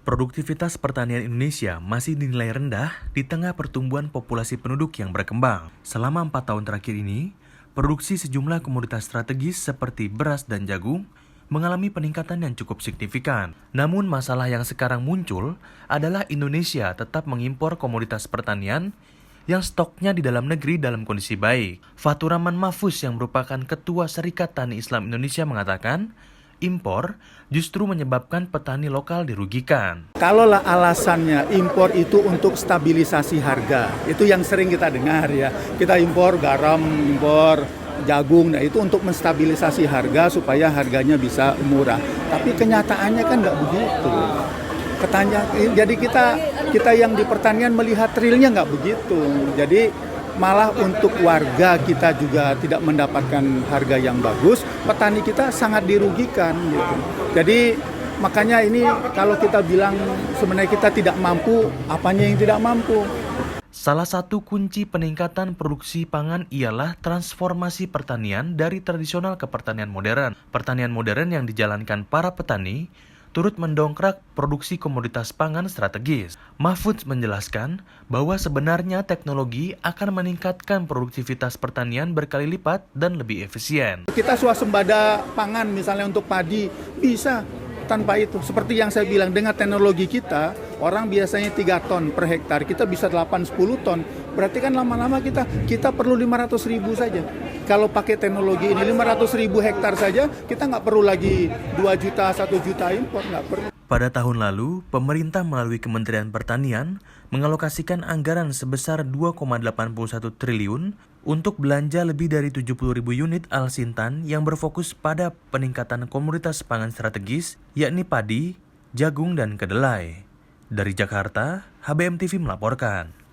Produktivitas pertanian Indonesia masih dinilai rendah di tengah pertumbuhan populasi penduduk yang berkembang. Selama 4 tahun terakhir ini, produksi sejumlah komoditas strategis seperti beras dan jagung mengalami peningkatan yang cukup signifikan. Namun masalah yang sekarang muncul adalah Indonesia tetap mengimpor komoditas pertanian yang stoknya di dalam negeri dalam kondisi baik. Fatur Rahman Mahfuz yang merupakan Ketua Serikat Tani Islam Indonesia mengatakan, impor justru menyebabkan petani lokal dirugikan. Kalaulah alasannya impor itu untuk stabilisasi harga, itu yang sering kita dengar ya. Kita impor garam, impor jagung, nah itu untuk menstabilisasi harga supaya harganya bisa murah. Tapi kenyataannya kan nggak begitu. Jadi kita yang di pertanian melihat realnya nggak begitu. Jadi malah untuk warga kita juga tidak mendapatkan harga yang bagus, petani kita sangat dirugikan gitu. Jadi makanya ini kalau kita bilang sebenarnya kita tidak mampu, apanya yang tidak mampu? Salah satu kunci peningkatan produksi pangan ialah transformasi pertanian dari tradisional ke pertanian modern. Pertanian modern yang dijalankan para petani turut mendongkrak produksi komoditas pangan strategis. Mahfuz menjelaskan bahwa sebenarnya teknologi akan meningkatkan produktivitas pertanian berkali lipat dan lebih efisien. Kita swasembada pangan misalnya untuk padi bisa tanpa itu. Seperti yang saya bilang, dengan teknologi kita, orang biasanya 3 ton per hektar, kita bisa 8-10 ton. Berarti kan lama-lama kita perlu 500.000 saja. Kalau pakai teknologi ini 500.000 hektar saja, kita nggak perlu lagi 2 juta, 1 juta impor, nggak perlu. Pada tahun lalu, pemerintah melalui Kementerian Pertanian mengalokasikan anggaran sebesar 2,81 triliun untuk belanja lebih dari 70.000 unit Alsintan yang berfokus pada peningkatan komoditas pangan strategis, yakni padi, jagung, dan kedelai. Dari Jakarta, HBM TV melaporkan.